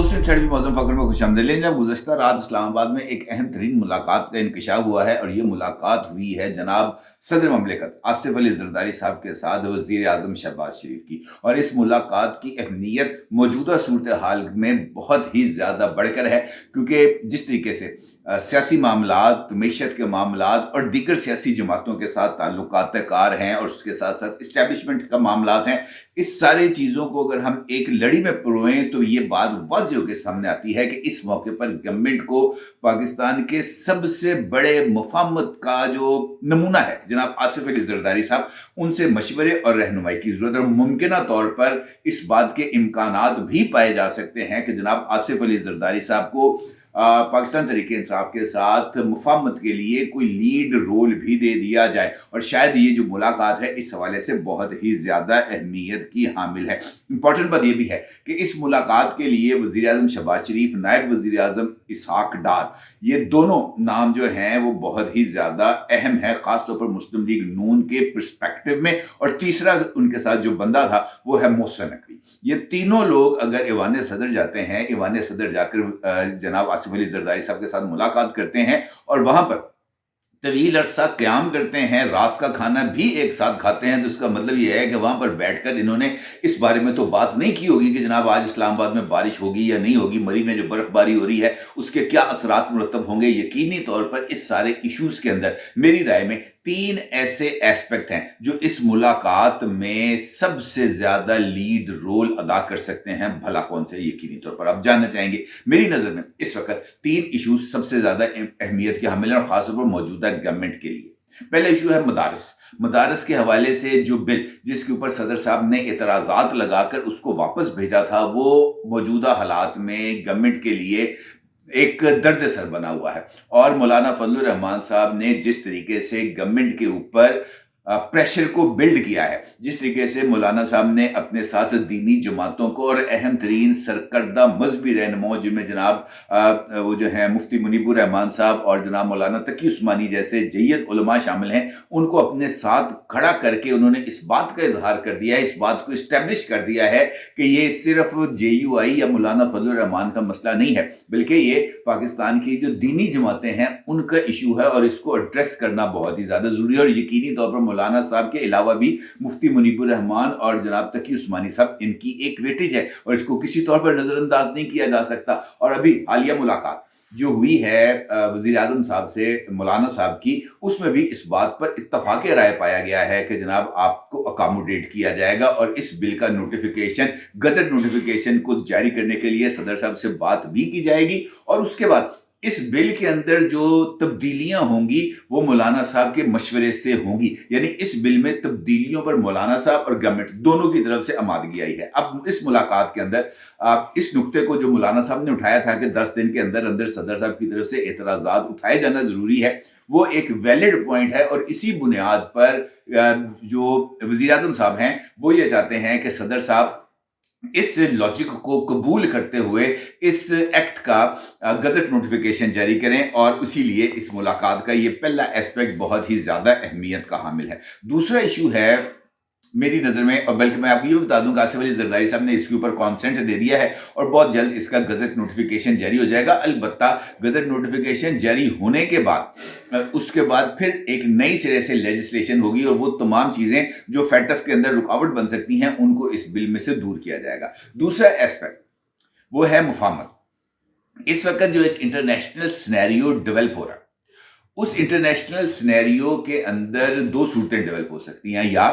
दोस्तों, इस भी मौज़ूम फ़क्र में खुशामदीद। जब गुज़श्ता रात इस्लामाबाद में एक अहम तरीन मुलाकात का इंकशाफ हुआ है और ये मुलाकात हुई है जनाब सदर ममलिकत आसिफ अली ज़रदारी साहब के साथ वज़ीर आज़म शहबाज शरीफ की। और इस मुलाकात की अहमियत मौजूदा सूरत हाल में बहुत ही ज़्यादा बढ़कर है, क्योंकि जिस तरीके से सियासी मामलात, मईशत के मामलात और दीगर सियासी जमातों के साथ ताल्लुकात कार हैं और उसके साथ साथ इस्टेब्लिशमेंट का मामलात हैं, इस सारी चीज़ों को अगर हम एक लड़ी में परोएं तो ये बात वाज़ेह होकर सामने आती है कि इस मौके पर गवर्नमेंट को पाकिस्तान के सबसे बड़े मुफाहमत का जो नमूना है जनाब आसिफ अली ज़रदारी साहब, उनसे मशवरे और रहनुमाई की ज़रूरत है। और मुमकिन तौर पर इस बात के इम्कानात भी पाए जा सकते हैं कि जनाब आसिफ अली ज़रदारी साहब को पाकिस्तान तहरीक इंसाफ के साथ मुफाहमत के लिए कोई लीड रोल भी दे दिया जाए। और शायद ये जो मुलाकात है इस हवाले से बहुत ही ज़्यादा अहमियत की हामिल है। इंपॉर्टेंट बात ये भी है कि इस मुलाकात के लिए वज़ीर आज़म शहबाज शरीफ, नायब वज़ीर आज़म इसहाक डार, ये दोनों नाम जो हैं वो बहुत ही ज़्यादा अहम है, ख़ासतौर पर मुस्लिम लीग नून के पर्सपेक्टिव में। और तीसरा उनके साथ जो बंदा था वो है मोहसिन नकवी। ये तीनों लोग अगर ईवान सदर जाते हैं, ईवान सदर जाकर जनाब आसिफ अली ज़रदारी साहब के साथ मुलाकात करते हैं और वहां पर तवील अरसा क़याम करते हैं, रात का खाना भी एक साथ खाते हैं, तो उसका मतलब ये है कि वहाँ पर बैठकर इन्होंने इस बारे में तो बात नहीं की होगी कि जनाब आज इस्लामाबाद में बारिश होगी या नहीं होगी, मरी में जो बर्फ़बारी हो रही है उसके क्या असरात मुरतब होंगे। यकीनी तौर पर इस सारे इशूज़ के अंदर मेरी राय में 3 ऐसे एस्पेक्ट हैं जो इस मुलाकात में सबसे ज़्यादा लीड रोल अदा कर सकते हैं। भला कौन से, यकीनी तौर पर आप जानना चाहेंगे। मेरी नज़र में इस वक्त 3 इशूज़ सबसे ज़्यादा अहमियत के हामिल हैं और ख़ासतौर पर मौजूदा गवर्नमेंट के लिए। पहला इशू है मदारस के हवाले से जो बिल जिसके ऊपर सदर साहब ने एतराज़ात लगाकर उसको वापस भेजा था, वो मौजूदा हालात में गवर्नमेंट के लिए एक दर्द सर बना हुआ है। और मौलाना फजलुर रहमान साहब ने जिस तरीके से गवर्नमेंट के ऊपर प्रेशर को बिल्ड किया है, जिस तरीके से मौलाना साहब ने अपने साथ दीनी जमातों को और अहम तरीन सरकर्दा मजहबी रहनुमाओं जिनमें जनाब वो जो है मुफ्ती मुनीबुर रहमान साहब और जनाब मौलाना तकी उस्मानी जैसे जय्यद उलमा शामिल हैं, उनको अपने साथ खड़ा करके उन्होंने इस बात का इजहार कर दिया है, इस बात को इस्टेब्लिश कर दिया है कि ये सिर्फ JUI या मौलाना फजलुर रहमान का मसला नहीं है, बल्कि ये पाकिस्तान की जो दीनी जमातें हैं उनका इशू है और इसको एड्रेस करना बहुत ही ज़्यादा ज़रूरी है। और यकीनी तौर पर मौलाना साहब के अलावा भी मुफ्ती मुनीबुर रहमान और जनाब तकी उस्मानी साहब, इनकी एक वेटेज है और इसको किसी तौर पर नज़रअंदाज नहीं किया जा सकता। और अभी हालिया मुलाकात जो हुई है वज़ीर आज़म साहब से मौलाना साहब की, उसमें भी इस बात पर इत्तफाक राय पाया गया है कि जनाब आपको अकोमोडेट किया जाएगा और इस बिल का नोटिफिकेशन, गज़ट नोटिफिकेशन को जारी करने के लिए सदर साहब से बात भी की जाएगी। और उसके बाद इस बिल के अंदर जो तब्दीलियां होंगी वो मौलाना साहब के मशवरे से होंगी, यानी इस बिल में तब्दीलियों पर मौलाना साहब और गवर्नमेंट दोनों की तरफ से आमादगी आई है। अब इस मुलाकात के अंदर इस नुक्ते को जो मौलाना साहब ने उठाया था कि 10 दिन के अंदर अंदर सदर साहब की तरफ से एतराज़ात उठाए जाना जरूरी है, वो एक वैलिड पॉइंट है। और इसी बुनियाद पर जो वज़ीर आज़म साहब हैं वो ये चाहते हैं कि सदर साहब इस लॉजिक को कबूल करते हुए इस एक्ट का गजट नोटिफिकेशन जारी करें और इसीलिए इस मुलाकात का ये पहला एस्पेक्ट बहुत ही ज़्यादा अहमियत का हामिल है। दूसरा इशू है मेरी नज़र में, और बल्कि मैं आपको ये बता दूं कि आसिफ अली ज़रदारी साहब ने इसके ऊपर कॉन्सेंट दे दिया है और बहुत जल्द इसका गजट नोटिफिकेशन जारी हो जाएगा। अलबत्ता गजट नोटिफिकेशन जारी होने के बाद उसके बाद फिर एक नई सिरे से लेजिस्लेशन होगी और वो तमाम चीज़ें जो फैटफ के अंदर रुकावट बन सकती हैं उनको इस बिल में से दूर किया जाएगा। दूसरा एस्पेक्ट वो है मुफाहमत। इस वक्त जो एक इंटरनेशनल सिनेरियो डेवलप हो रहा है, उस इंटरनेशनल सिनेरियो के अंदर 2 सूरतें डेवलप हो सकती हैं। या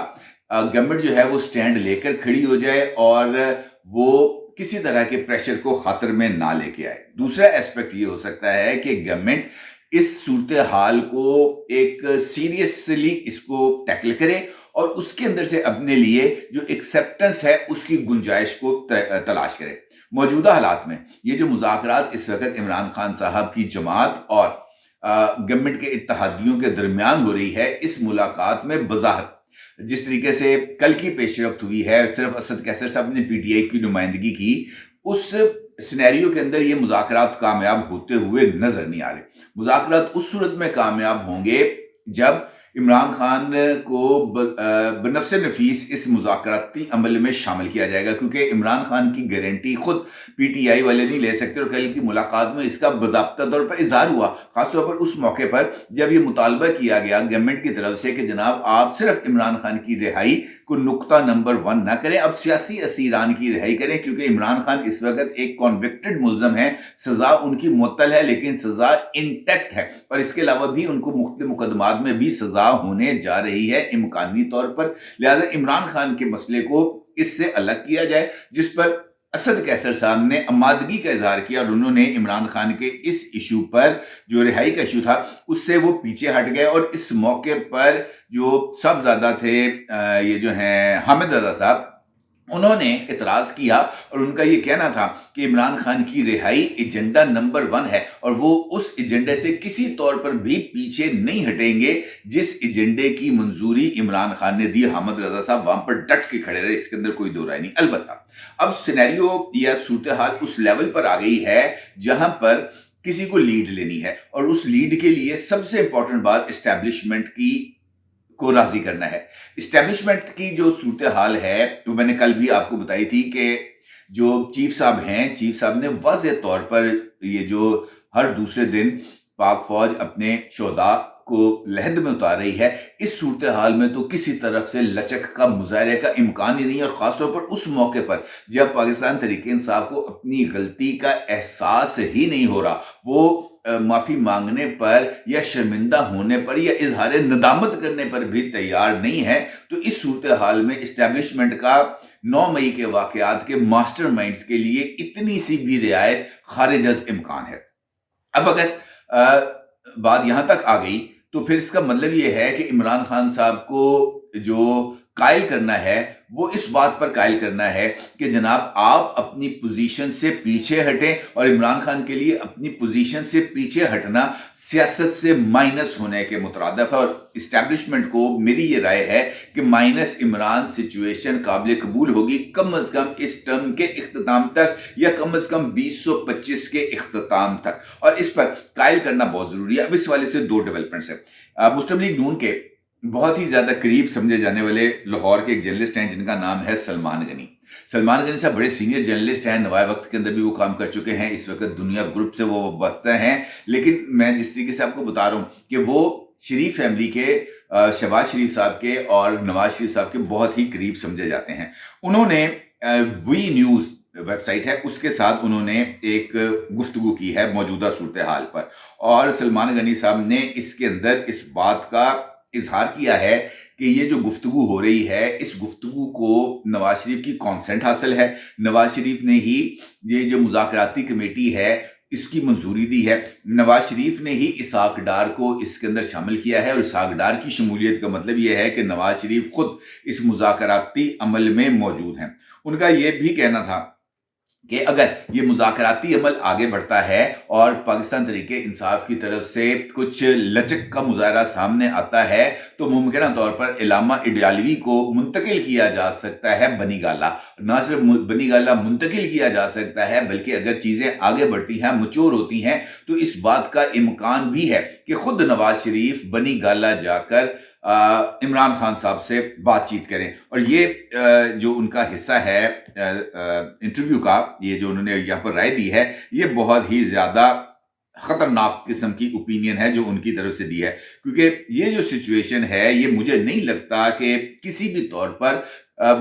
गवर्नमेंट जो है वो स्टैंड लेकर खड़ी हो जाए और वो किसी तरह के प्रेशर को खातर में ना लेके आए। दूसरा एस्पेक्ट ये हो सकता है कि गवर्नमेंट इस सूरत हाल को एक सीरियसली इसको टैकल करे और उसके अंदर से अपने लिए जो एक्सेप्टेंस है उसकी गुंजाइश को तलाश करे। मौजूदा हालात में ये जो मुज़ाकरात इस वक्त इमरान खान साहब की जमात और गवर्नमेंट के इत्तेहादियों के दरमियान हो रही है, इस मुलाकात में बज़ाहिर जिस तरीके से कल की पेशरफ्त हुई है, सिर्फ असद कैसर साहब ने PTI की नुमाइंदगी की, उस सिनेरियो के अंदर ये मुज़ाकरात कामयाब होते हुए नजर नहीं आ रहे। मुज़ाकरात उस सूरत में कामयाब होंगे जब इमरान खान को बनफ्स नफीस इस मुज़ाकराती अमल में शामिल किया जाएगा, क्योंकि इमरान खान की गारंटी खुद पीटीआई वाले नहीं ले सकते। और कल की मुलाकात में इसका बाज़ाब्ता तौर पर इजहार हुआ, खासतौर पर उस मौके पर जब ये मुतालबा किया गया गवर्नमेंट की तरफ से कि जनाब आप सिर्फ इमरान खान की रिहाई को नुक्ता नंबर 1 ना करें, अब सियासी असीरान की रिहाई करें, क्योंकि इमरान खान इस वक्त एक कॉन्विक्टेड मुल्ज़म है, सजा उनकी मुअत्तल है लेकिन सजा इंटैक्ट है, और इसके अलावा भी उनको मुख्तलिफ मुकदमात में भी सजा होने जा रही है इम्कानी तौर पर। लिहाजा इमरान खान के मसले को इससे अलग किया जाए, जिस पर असद कैसर साहब ने आमादगी का इजहार किया, और उन्होंने इमरान खान के इस इशू पर जो रिहाई का इशू था उससे वो पीछे हट गए। और इस मौके पर जो सब ज्यादा थे ये जो हैं हामिद रजा साहब, उन्होंने इतराज किया और उनका ये कहना था कि इमरान खान की रिहाई एजेंडा नंबर 1 है, और वो उस एजेंडे से किसी तौर पर भी पीछे नहीं हटेंगे जिस एजेंडे की मंजूरी इमरान खान ने दी। हामिद रजा साहब वहां पर डट के खड़े रहे, इसके अंदर कोई दो राय नहीं। अलबत्ता अब सिनेरियो या सूरत हाल उस लेवल पर आ गई है जहां पर किसी को लीड लेनी है, और उस लीड के लिए सबसे इंपॉर्टेंट बात एस्टैब्लिशमेंट की को राजी करना है। इस्टेब्लिशमेंट की जो सूरत हाल है वो मैंने कल भी आपको बताई थी कि जो चीफ साहब हैं, चीफ साहब ने वाज़ेह तौर पर ये जो हर दूसरे दिन पाक फौज अपने शोहदा को लहद में उतार रही है, इस सूरत हाल में तो किसी तरफ से लचक का मुजाहरे का इम्कान ही नहीं है। और ख़ासतौर पर उस मौके पर जब पाकिस्तान तहरीक इंसाफ को अपनी गलती का एहसास ही नहीं हो रहा, वो माफ़ी मांगने पर या शर्मिंदा होने पर या इजहार नदामत करने पर भी तैयार नहीं है, तो इस सूरत हाल में इस्टेब्लिशमेंट का 9 मई के वाक़यात के मास्टरमाइंड्स के लिए इतनी सी भी रियायत खारिज अज़ इम्कान है। अब अगर बात यहाँ तक आ गई तो फिर इसका मतलब ये है कि इमरान खान साहब को जो कायल करना है वो इस बात पर कायल करना है कि जनाब आप अपनी पोजीशन से पीछे हटें, और इमरान खान के लिए अपनी पोजीशन से पीछे हटना सियासत से माइनस होने के मुतरादिफ है। और इस्टेब्लिशमेंट को मेरी ये राय है कि माइनस इमरान सिचुएशन काबिल कबूल होगी कम अज कम इस टर्म के इख्तिताम तक, या कम अज कम 2025 के इख्तिताम तक, और इस पर कायल करना बहुत जरूरी है। अब इस वाले से 2 डेवलपमेंट्स है। मुस्लिम लीग नून के बहुत ही ज्यादा करीब समझे जाने वाले लाहौर के एक जर्नलिस्ट हैं जिनका नाम है सलमान गनी। सलमान गनी साहब बड़े सीनियर जर्नलिस्ट हैं, नवाए वक्त के अंदर भी वो काम कर चुके हैं, इस वक्त दुनिया ग्रुप से वो वाबस्ता हैं। लेकिन मैं जिस तरीके से आपको बता रहा हूँ कि वो शरीफ फैमिली के शहबाज शरीफ साहब के और नवाज शरीफ साहब के बहुत ही करीब समझे जाते हैं। उन्होंने वी न्यूज़ वेबसाइट है उसके साथ उन्होंने एक गुफ्तगू की है मौजूदा सूरत हाल पर, और सलमान गनी साहब ने इसके अंदर इस बात का इजहार किया है कि ये जो गुफ्तगू हो रही है, इस गुफ्तगू को नवाज शरीफ की कॉन्सेंट हासिल है, नवाज शरीफ ने ही ये जो मुज़ाकराती कमेटी है इसकी मंजूरी दी है, नवाज शरीफ ने ही इसहाक डार को इसके अंदर शामिल किया है, और इसहाक डार की शमूलियत का मतलब ये है कि नवाज शरीफ खुद इस मुज़ाकराती अमल में मौजूद हैं। उनका ये भी कहना था कि अगर ये मुज़ाकराती अमल आगे बढ़ता है और पाकिस्तान तहरीक इंसाफ की तरफ से कुछ लचक का मुजाहरा सामने आता है तो मुमकिन तौर पर इलामा इडियालवी को मुंतकिल किया जा सकता है बनी गाला। ना सिर्फ बनी गाला मुंतकिल किया जा सकता है बल्कि अगर चीज़ें आगे बढ़ती हैं, मैच्योर होती हैं, तो इस बात का इम्कान भी है कि खुद नवाज शरीफ बनी गाला जाकर इमरान खान साहब से बातचीत करें। और ये जो उनका हिस्सा है इंटरव्यू का, ये जो उन्होंने यहाँ पर राय दी है, ये बहुत ही ज़्यादा ख़तरनाक किस्म की ओपिनियन है जो उनकी तरफ से दी है, क्योंकि ये जो सिचुएशन है ये मुझे नहीं लगता कि किसी भी तौर पर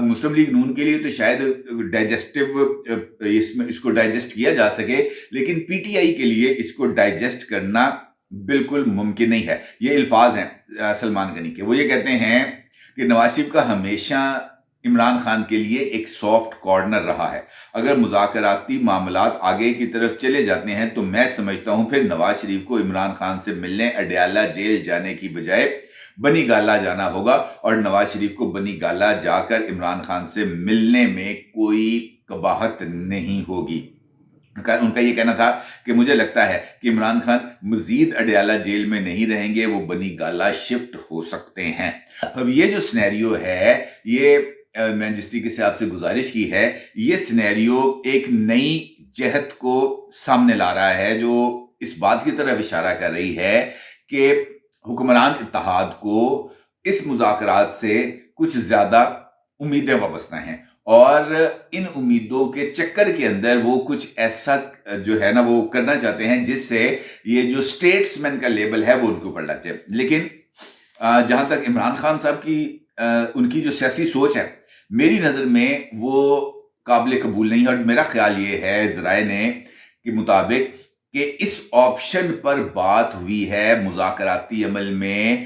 मुस्लिम लीग नून के लिए तो शायद डाइजेस्टिव इसमें इसको डाइजेस्ट किया जा सके, लेकिन पीटीआई के लिए इसको डाइजेस्ट करना बिल्कुल मुमकिन नहीं है। ये अल्फाज हैं सलमान गनी के। वो ये कहते हैं कि नवाज शरीफ का हमेशा इमरान खान के लिए एक सॉफ्ट कॉर्नर रहा है। अगर मुज़ाकराती मामलात आगे की तरफ चले जाते हैं तो मैं समझता हूं फिर नवाज शरीफ को इमरान खान से मिलने अडयाला जेल जाने की बजाय बनी गाला जाना होगा, और नवाज शरीफ को बनी गाला जाकर इमरान खान से मिलने में कोई कबाहत नहीं होगी। उनका ये कहना था कि मुझे लगता है कि इमरान खान मजीद अडयाला जेल में नहीं रहेंगे, वो बनी गाला शिफ्ट हो सकते हैं। अब ये जो सिनेरियो है, ये मैं जिस तरीके से आपसे गुजारिश की है, ये सिनेरियो एक नई जहत को सामने ला रहा है जो इस बात की तरफ इशारा कर रही है कि حکمران اتحاد کو اس مذاکرات سے کچھ زیادہ امیدیں وابستہ ہیں، اور ان امیدوں کے چکر کے اندر وہ کچھ ایسا جو ہے نا وہ کرنا چاہتے ہیں جس سے یہ جو اسٹیٹس مین کا لیبل ہے وہ ان کے اوپر لگ جائے۔ لیکن جہاں تک عمران خان صاحب کی ان کی جو سیاسی سوچ ہے، میری نظر میں وہ قابل قبول نہیں ہے، اور میرا خیال یہ ہے ذرائع نے کے مطابق کہ اس آپشن پر بات ہوئی ہے مذاکراتی عمل میں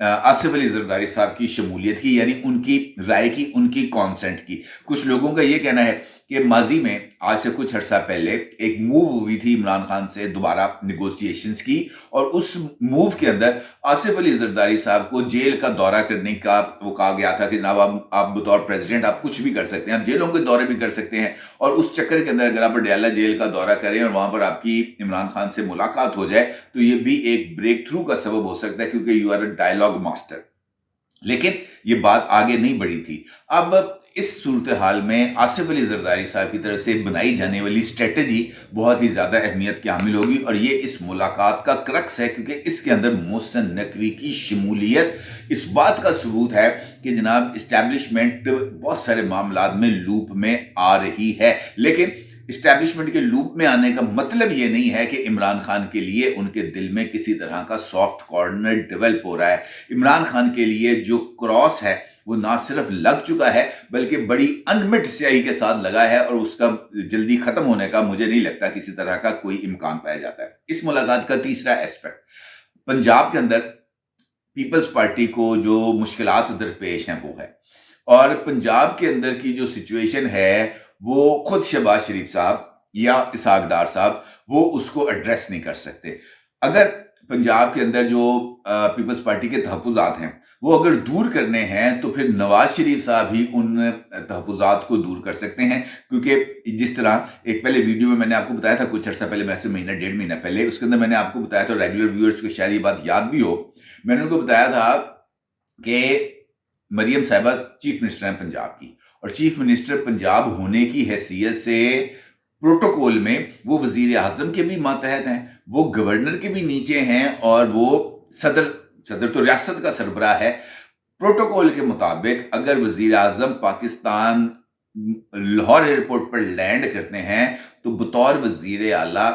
آصف علی زرداری صاحب کی شمولیت کی، یعنی ان کی رائے کی، ان کی کانسنٹ کی۔ کچھ لوگوں کا یہ کہنا ہے کہ ماضی میں آج سے کچھ عرصہ پہلے ایک موو ہوئی تھی عمران خان سے دوبارہ نیگوسیشنز کی، اور اس موو کے اندر آصف علی زرداری صاحب کو جیل کا دورہ کرنے کا وہ کہا گیا تھا کہ جناب آپ بطور پریزیڈنٹ آپ کچھ بھی کر سکتے ہیں، آپ جیلوں کے دورے بھی کر سکتے ہیں، اور اس چکر کے اندر اگر آپ ڈیالہ جیل کا دورہ کریں اور وہاں پر آپ کی عمران خان سے ملاقات ہو جائے تو یہ بھی ایک بریک تھرو کا سبب ہو سکتا ہے، کیونکہ you are a dialogue master. لیکن یہ بات آگے نہیں بڑھی تھی۔ اب اس صورتحال میں آصف علی زرداری صاحب کی طرف سے بنائی جانے والی اسٹریٹجی بہت ہی زیادہ اہمیت کی حامل ہوگی، اور یہ اس ملاقات کا کرکس ہے، کیونکہ اس کے اندر محسن نقوی کی شمولیت اس بات کا ثبوت ہے کہ جناب اسٹیبلشمنٹ بہت سارے معاملات میں لوپ میں آ رہی ہے۔ لیکن اسٹیبلشمنٹ کے لوپ میں آنے کا مطلب یہ نہیں ہے کہ عمران خان کے لیے ان کے دل میں کسی طرح کا سافٹ کارنر ڈیولپ ہو رہا ہے۔ عمران خان کے لیے جو کراس ہے وہ نہ صرف لگ چکا ہے بلکہ بڑی انمٹ سیاہی کے ساتھ لگا ہے، اور اس کا جلدی ختم ہونے کا مجھے نہیں لگتا کسی طرح کا کوئی امکان پایا جاتا ہے۔ اس ملاقات کا تیسرا ایسپیکٹ، پنجاب کے اندر پیپلز پارٹی کو جو مشکلات درپیش ہیں وہ ہے، اور پنجاب کے اندر کی جو سچویشن ہے وہ خود شہباز شریف صاحب یا اسحاق ڈار صاحب وہ اس کو ایڈریس نہیں کر سکتے۔ اگر پنجاب کے اندر جو پیپلز پارٹی کے تحفظات ہیں وہ اگر دور کرنے ہیں تو پھر نواز شریف صاحب ہی ان تحفظات کو دور کر سکتے ہیں، کیونکہ جس طرح ایک پہلے ویڈیو میں نے آپ کو بتایا تھا کچھ عرصہ پہلے، میں سے مہینہ ڈیڑھ مہینہ پہلے، اس کے اندر میں نے آپ کو بتایا تھا، ریگولر ویورز کو شاید یہ بات یاد بھی ہو، میں نے ان کو بتایا تھا کہ مریم صاحبہ چیف منسٹر ہیں پنجاب کی، اور چیف منسٹر پنجاب ہونے کی حیثیت سے پروٹوکول میں وہ وزیر اعظم کے بھی ماتحت ہیں، وہ گورنر کے بھی نیچے ہیں، اور وہ صدر تو ریاست کا سربراہ ہے۔ پروٹوکول کے مطابق اگر وزیر اعظم پاکستان لاہور ایئرپورٹ پر لینڈ کرتے ہیں تو بطور وزیر اعلیٰ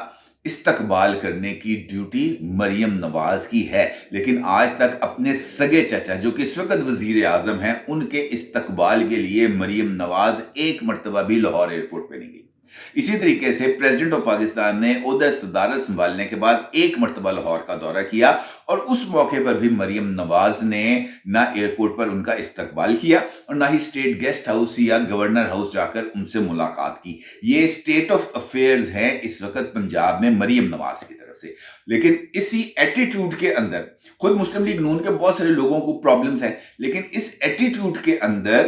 استقبال کرنے کی ڈیوٹی مریم نواز کی ہے، لیکن آج تک اپنے سگے چچا جو کہ اس وقت وزیر اعظم ہیں ان کے استقبال کے لیے مریم نواز ایک مرتبہ بھی لاہور ایئرپورٹ پہ نہیں گئی۔ اسی طریقے سے پریزیڈنٹ آف پاکستان نے عہدہ صدارت سنبھالنے کے بعد ایک مرتبہ لاہور کا دورہ کیا، اور اس موقع پر بھی مریم نواز نے نہ ایئرپورٹ پر ان کا استقبال کیا اور نہ ہی اسٹیٹ گیسٹ ہاؤس یا گورنر ہاؤس جا کر ان سے ملاقات کی۔ یہ اسٹیٹ آف افیئرز ہے اس وقت پنجاب میں مریم نواز کی طرف سے۔ لیکن اسی ایٹیٹیوڈ کے اندر خود مسلم لیگ نون کے بہت سارے لوگوں کو پرابلمز ہیں، لیکن اس ایٹیٹیوڈ کے اندر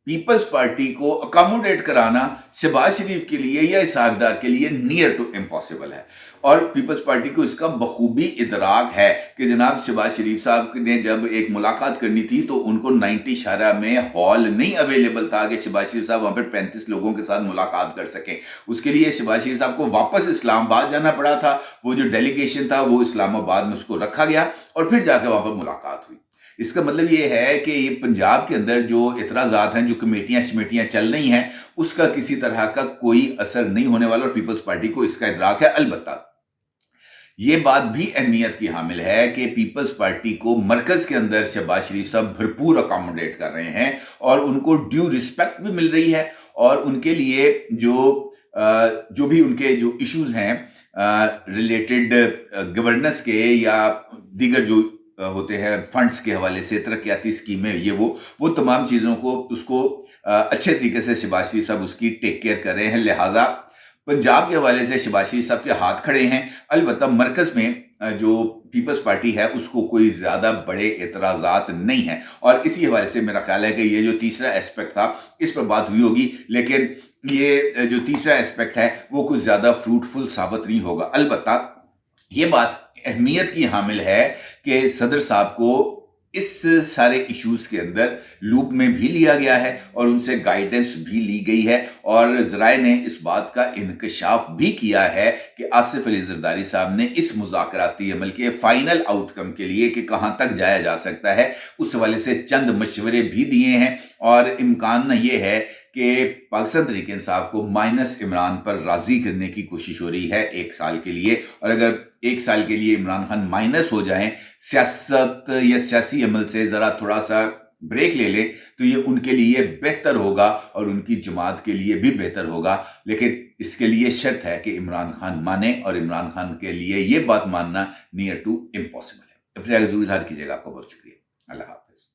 پیپلز پارٹی کو اکاموڈیٹ کرانا شہباز شریف کے لیے یا اسحاق ڈار کے لیے نیئر ٹو امپاسبل ہے، اور پیپلز پارٹی کو اس کا بخوبی ادراک ہے کہ جناب شہباز شریف صاحب نے جب ایک ملاقات کرنی تھی تو ان کو 90 شارہ میں ہال نہیں اویلیبل تھا کہ شہباز شریف صاحب وہاں پر 35 لوگوں کے ساتھ ملاقات کر سکیں۔ اس کے لیے شہباز شریف صاحب کو واپس اسلام آباد جانا پڑا تھا، وہ جو ڈیلیگیشن تھا وہ اسلام آباد میں اس کو رکھا گیا اور پھر جا کے وہاں پر ملاقات ہوئی۔ اس کا مطلب یہ ہے کہ یہ پنجاب کے اندر جو اعتراضات ہیں، جو کمیٹیاں شمیٹیاں چل رہی ہیں، اس کا کسی طرح کا کوئی اثر نہیں ہونے والا، اور پیپلز پارٹی کو اس کا ادراک ہے۔ البتہ یہ بات بھی اہمیت کی حامل ہے کہ پیپلز پارٹی کو مرکز کے اندر شہباز شریف صاحب بھرپور اکاموڈیٹ کر رہے ہیں، اور ان کو ڈیو رسپیکٹ بھی مل رہی ہے، اور ان کے لیے جو بھی ان کے جو ایشوز ہیں ریلیٹڈ گورننس کے یا دیگر جو ہوتے ہیں فنڈز کے حوالے سے، ترقیاتی اسکیمیں، یہ وہ تمام چیزوں کو اس کو اچھے طریقے سے شہباز شریف صاحب اس کی ٹیک کیئر کر رہے ہیں، لہٰذا پنجاب کے حوالے سے شہباز شریف صاحب کے ہاتھ کھڑے ہیں۔ البتہ مرکز میں جو پیپلز پارٹی ہے اس کو کوئی زیادہ بڑے اعتراضات نہیں ہیں، اور اسی حوالے سے میرا خیال ہے کہ یہ جو تیسرا ایسپیکٹ تھا اس پر بات ہوئی ہوگی، لیکن یہ جو تیسرا ایسپیکٹ ہے وہ کچھ زیادہ فروٹفل ثابت نہیں ہوگا۔ البتہ یہ بات اہمیت کی حامل ہے کہ صدر صاحب کو اس سارے ایشوز کے اندر لوپ میں بھی لیا گیا ہے اور ان سے گائیڈنس بھی لی گئی ہے، اور ذرائع نے اس بات کا انکشاف بھی کیا ہے کہ آصف علی زرداری صاحب نے اس مذاکراتی عمل کے فائنل آؤٹ کم کے لیے کہ کہاں تک جایا جا سکتا ہے اس حوالے سے چند مشورے بھی دیے ہیں، اور امکان یہ ہے کہ پاکستان تحریک انصاف کو مائنس عمران پر راضی کرنے کی کوشش ہو رہی ہے 1 سال کے لیے، اور اگر 1 سال کے لیے عمران خان مائنس ہو جائیں، سیاست یا سیاسی عمل سے ذرا تھوڑا سا بریک لے لیں، تو یہ ان کے لیے بہتر ہوگا اور ان کی جماعت کے لیے بھی بہتر ہوگا، لیکن اس کے لیے شرط ہے کہ عمران خان مانے، اور عمران خان کے لیے یہ بات ماننا نیئر ٹو امپاسبل ہے۔ اپنے آگے ضرور اظہار کیجیے گا۔ آپ کا بہت شکریہ۔ اللہ حافظ۔